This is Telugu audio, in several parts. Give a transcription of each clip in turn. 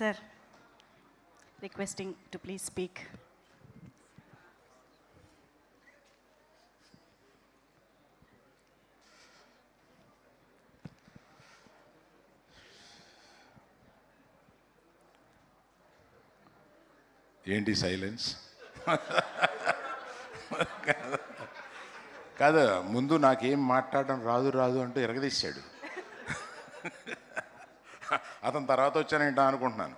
Sir, requesting to please speak. ఏంటి సైలెన్స్? కాదు, ముందు నాకేం మాట్లాడడం రాదు అంటూ ఎరగదీశాడు. అతని తర్వాత వచ్చానేంటా అనుకుంటున్నాను.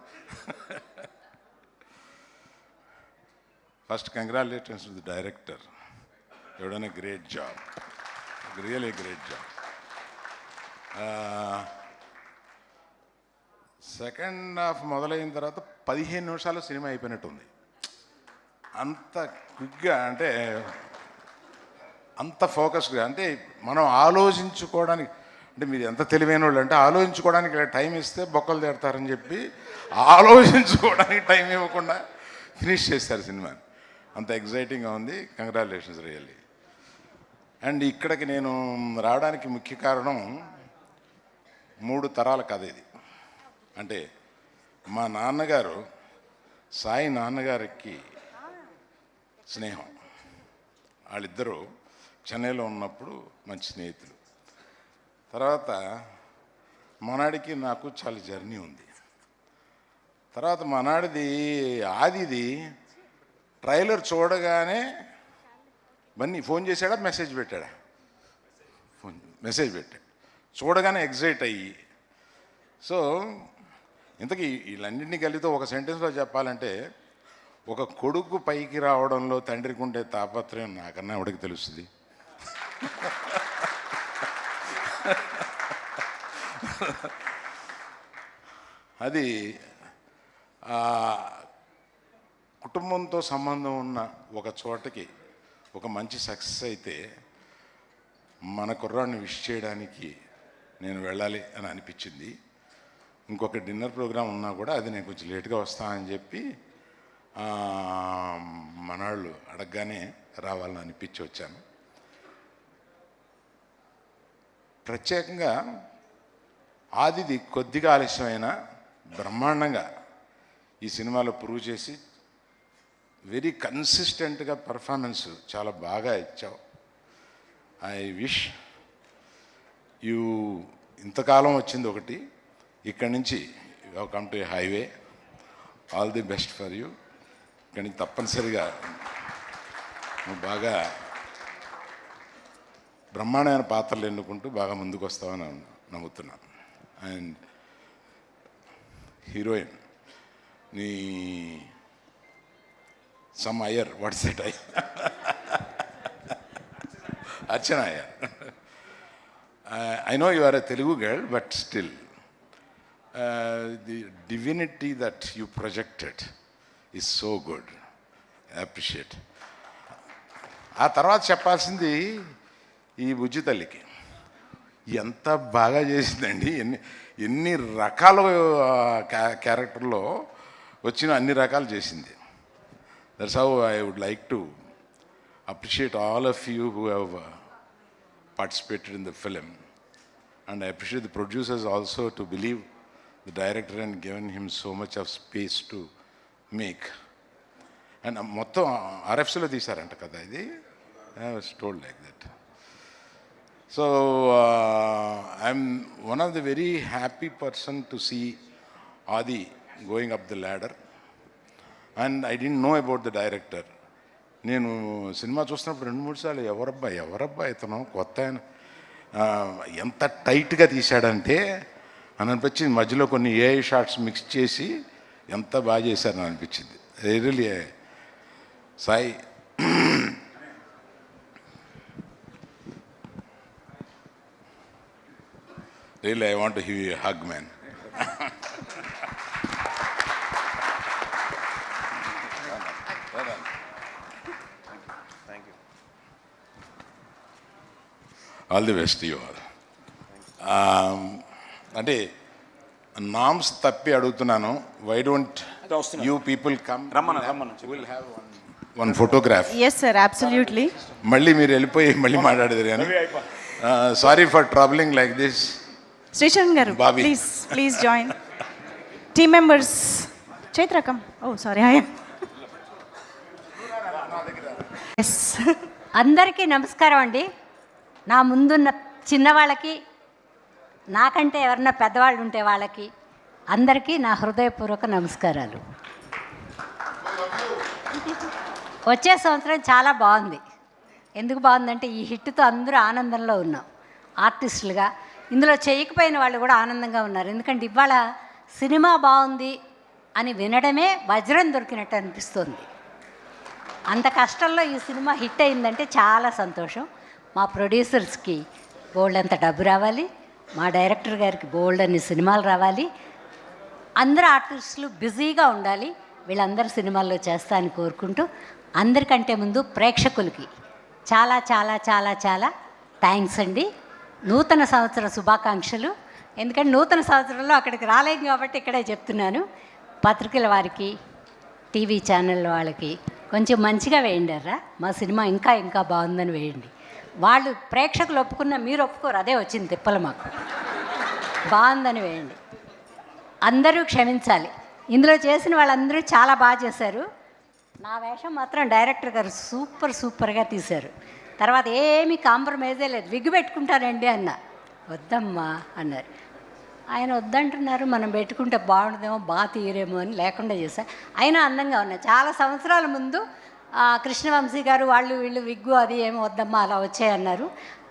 First congratulations to the director. You done a great job, really great job. Second half మొదలైన తర్వాత 15 నిమిషాలు సినిమా అయిపోయినట్టుంది. అంత క్విక్గా, అంటే అంత ఫోకస్డ్గా, అంటే మనం ఆలోచించుకోవడానికి, అంటే మీరు ఎంత తెలివైన వాళ్ళు అంటే ఆలోచించుకోవడానికి ఇలా టైం ఇస్తే బొక్కలు తిడతారని చెప్పి ఆలోచించుకోవడానికి టైం ఇవ్వకుండా ఫినిష్ చేస్తారు సినిమాని. అంత ఎగ్జైటింగ్గా ఉంది. Congratulations really. అండ్ ఇక్కడికి నేను రావడానికి ముఖ్య కారణం 3 తరాల కథ ఇది. అంటే మా నాన్నగారు సాయి నాన్నగారికి స్నేహం. వాళ్ళిద్దరూ చెన్నైలో ఉన్నప్పుడు మంచి స్నేహితులు. తర్వాత మనాడికి నాకు చాలా జర్నీ ఉంది. తర్వాత మనాడిది ఆదిది ట్రైలర్ చూడగానే బన్నీ ఫోన్ చేశాడా, మెసేజ్ పెట్టాడా? మెసేజ్ పెట్టాడు. చూడగానే ఎగ్జైట్ అయ్యి, సో ఇంతకీ వీళ్ళన్నింటినీ కలిపితే ఒక సెంటెన్స్లో చెప్పాలంటే, ఒక కొడుకు పైకి రావడంలో తండ్రికి ఉండే తాపత్రయం నాకన్నా ఎవడికి తెలుస్తుంది? అది కుటుంబంతో సంబంధం ఉన్న ఒక చోటకి ఒక మంచి సక్సెస్ అయితే మన కుర్రాడిని విష్ చేయడానికి నేను వెళ్ళాలి అని అనిపించింది. ఇంకొక డిన్నర్ ప్రోగ్రాం ఉన్నా కూడా అది నేను కొంచెం లేట్గా వస్తానని చెప్పి మనాళ్ళు అడగగానే రావాలని అనిపించి వచ్చాను. ప్రత్యేకంగా ఆదిది కొద్దిగా ఆలస్యమైన బ్రహ్మాండంగా ఈ సినిమాలో ప్రూవ్ చేసి వెరీ కన్సిస్టెంట్గా పర్ఫార్మెన్స్ చాలా బాగా ఇచ్చావు. ఐ విష్ యూ, ఇంతకాలం వచ్చింది ఒకటి, ఇక్కడి నుంచి you come to A highway. All the best for you. ఇక్కడి నుంచి తప్పనిసరిగా నువ్వు బాగా బ్రహ్మాండమైన పాత్రలు ఎన్నుకుంటూ బాగా ముందుకు వస్తావని నమ్ముతున్నాను. అండ్ హీరోయిన్ నీ some Iyer, what's that Iyer? Archana Iyer. I know you are a Telugu girl, but still, the divinity that you projected is so good. I appreciate. ఆ తర్వాత చెప్పాల్సింది ఈ బుజ్జి తల్లికి ఎంత బాగా చేసిందండి. ఎన్ని రకాల క్యారెక్టర్లో వచ్చిన అన్ని రకాలు చేసింది. That's how I would like to appreciate all of you who have participated in the film, and I appreciate the producers also to believe the director and given him so much of space to make. And మొత్తం RFCలో తీశారంట కదా ఇది. I was told like that. So I'm one of the very happy person to see Adi going up the ladder, and I didn't know about the director. నేను సినిమా చూస్తున్నప్పుడు 2-3 సార్లు ఎవరబ్బా ఇతను కొత్త ఆయన, ఎంత టైట్గా తీశాడంటే అని అనిపించింది. మధ్యలో కొన్ని ఏఐ షార్ట్స్ మిక్స్ చేసి ఎంత బాగా చేశారని అనిపించింది. Really Sai, really I want to give you a hug man. All the best you all. అంటే నామ్స్ తప్పి అడుగుతున్నాను. Why don't you people come, will have one photograph. Yes sir, absolutely. మళ్ళీ మీరు వెళ్ళిపోయి మళ్ళీ మాట్లాడేది కానీ sorry for troubling like this. Srishan garu, Bobby. please join. Team members. Chaitra, come. Oh, sorry, I am. Yes. అందరికీ నమస్కారం అండి. నా ముందున్న చిన్నవాళ్ళకి, నాకంటే ఎవరన్నా పెద్దవాళ్ళు ఉంటే వాళ్ళకి అందరికీ నా హృదయపూర్వక నమస్కారాలు. వచ్చే సంవత్సరం చాలా బాగుంది. ఎందుకు బాగుందంటే ఈ హిట్తో అందరూ ఆనందంలో ఉన్నాం ఆర్టిస్టులుగా. ఇందులో చేయకపోయిన వాళ్ళు కూడా ఆనందంగా ఉన్నారు. ఎందుకంటే ఇవాళ సినిమా బాగుంది అని వినడమే వజ్రం దొరికినట్టు అనిపిస్తుంది. అంత కష్టంలో ఈ సినిమా హిట్ అయిందంటే చాలా సంతోషం. మా ప్రొడ్యూసర్స్కి బోల్డ్ అంత డబ్బు రావాలి, మా డైరెక్టర్ గారికి బోల్డ్ అన్ని సినిమాలు రావాలి, అందరు ఆర్టిస్టులు బిజీగా ఉండాలి, వీళ్ళందరూ సినిమాల్లో చేస్తా అని కోరుకుంటూ, అందరికంటే ముందు ప్రేక్షకులకి చాలా చాలా చాలా చాలా థ్యాంక్స్ అండి. నూతన సంవత్సర శుభాకాంక్షలు. ఎందుకంటే నూతన సంవత్సరంలో అక్కడికి రాలేం కాబట్టి ఇక్కడే చెప్తున్నాను. పత్రికల వారికి, టీవీ ఛానల్ వాళ్ళకి కొంచెం మంచిగా వేయండిరా, మా సినిమా ఇంకా ఇంకా బాగుందని వేయండి. వాళ్ళు ప్రేక్షకులు ఒప్పుకున్న మీరు ఒప్పుకోరు, అదే వచ్చింది తిప్పలు మాకు. బాగుందని వేయండి. అందరూ క్షమించాలి. ఇందులో చేసిన వాళ్ళందరూ చాలా బాగా చేశారు. నా వేషం మాత్రం డైరెక్టర్ గారు సూపర్గా తీశారు. తర్వాత ఏమీ కాంప్రమైజే లేదు. విగ్గు పెట్టుకుంటానండి అన్న, వద్దమ్మా అన్నారు. ఆయన వద్దంటున్నారు, మనం పెట్టుకుంటే బాగుంటుందేమో, బాగా తీయరేమో అని లేకుండా చేశా. అయినా అందంగా ఉన్నాయి. చాలా సంవత్సరాల ముందు కృష్ణవంశీ గారు వాళ్ళు వీళ్ళు విగ్గు అది ఏమో వద్దమ్మా అలా వచ్చాయన్నారు.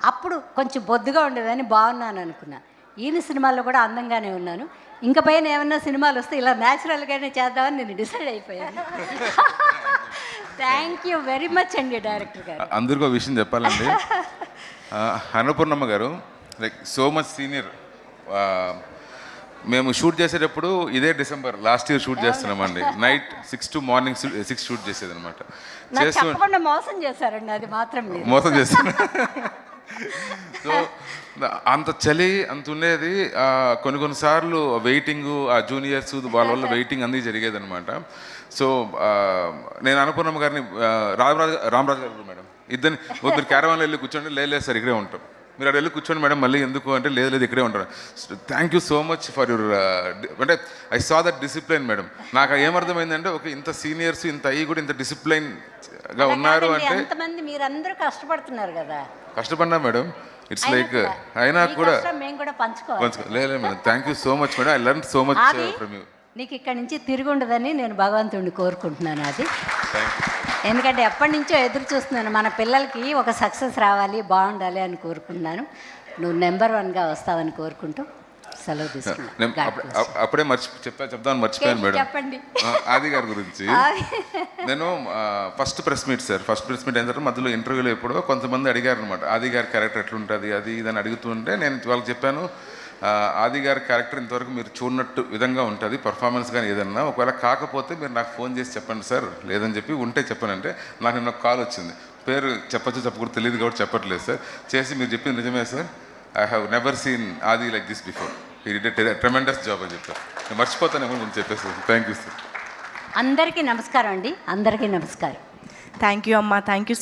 అప్పుడు కొంచెం బొద్దుగా ఉండేదని బాగున్నాను అనుకున్నాను. ఈయన సినిమాల్లో కూడా అందంగానే ఉన్నాను. ఇంకా పైన ఏమన్నా సినిమాలు వస్తే ఇలా న్యాచురల్గానే చేద్దామని నేను డిసైడ్ అయిపోయాను. థ్యాంక్ యూ వెరీ మచ్ అండి డైరెక్టర్ గారు. అందరికీ ఒక విషయం చెప్పాలండి. అన్నపూర్ణమ్మ గారు లైక్ సో మచ్ సీనియర్. మేము షూట్ చేసేటప్పుడు ఇదే డిసెంబర్ లాస్ట్ ఇయర్ షూట్ చేస్తున్నామండి. నైట్ 6 to మార్నింగ్ 6 షూట్ చేసేది అనమాట. చెప్పకుండా మోసం చేశారండి, అది మాత్రం మోసం చేస్తాను. సో అంత చలి అంత ఉండేది. కొన్నిసార్లు వెయిటింగ్, ఆ జూనియర్స్ వాళ్ళ వల్ల వెయిటింగ్ అన్నీ జరిగేది అనమాట. సో నేను అనుపూర్ణమ్మ గారిని రామరాజు గారు మేడం ఇద్దరిని మీరు క్యారవాన్లో వెళ్ళి కూర్చోండి, లేదు సార్ ఇక్కడే ఉంటాం, మీరు అక్కడ వెళ్ళి కూర్చోండి మేడం మళ్ళీ ఎందుకు అంటే లేదు ఇక్కడే ఉంటారు. Thank you so much for your అంటే I saw that discipline madam. నాకు ఏమర్థమైందంటే ఒక ఇంత సీనియర్స్ ఇంత అయ్యి కూడా ఇంత డిసిప్లైన్గా ఉన్నారు అంటే ఎంతమంది మీరందరూ కష్టపడుతున్నారు కదా. కష్టపడినా మేడం, ఇట్స్ లైక్ అయినా కూడా మేము కూడా పంచుకోవాలి. లేదు madam, thank you so much madam. I learn so much from you. నీకు ఇక్కడి నుంచి తిరిగి ఉండదని నేను భగవంతుడిని కోరుకుంటున్నాను. అది ఎందుకంటే ఎప్పటి నుంచో ఎదురు చూస్తున్నాను, మన పిల్లలకి ఒక సక్సెస్ రావాలి, బాగుండాలి అని కోరుకుంటున్నాను. నువ్వు నెంబర్ 1గా వస్తావని కోరుకుంటూ సెలవు తీసుకున్నాను. అప్పుడే చెప్దామని మర్చిపోయాను మేడం. చెప్పండి ఆది గారి గురించి. నేను ఫస్ట్ ప్రెస్ మీట్ అయిన తర్వాత మధ్యలో ఇంటర్వ్యూలో ఎప్పుడో కొంతమంది అడిగారు అనమాట, ఆది గారి క్యారెక్టర్ ఎట్లుంటుంది అది ఇదని అడుగుతుంటే నేను వాళ్ళకి చెప్పాను, ఆది గారి క్యారెక్టర్ ఇంతవరకు మీరు చూడనట్టు విధంగా ఉంటుంది, పర్ఫార్మెన్స్ కానీ ఏదన్నా. ఒకవేళ కాకపోతే మీరు నాకు ఫోన్ చేసి చెప్పండి సార్, లేదని చెప్పి ఉంటే చెప్పానంటే నాకు నిన్న కాల్ వచ్చింది. పేరు చెప్పకూడదు తెలియదు కాబట్టి చెప్పట్లేదు సార్. చేసి మీరు చెప్పింది నిజమే sir, I have never seen Aadi like this before, he did a tremendous job అని చెప్పారు. నేను మర్చిపోతానేమో నేను చెప్పేసి. Thank you sir. అందరికీ నమస్కారం అండి. అందరికీ నమస్కారం. Thank you, Amma. Thank you.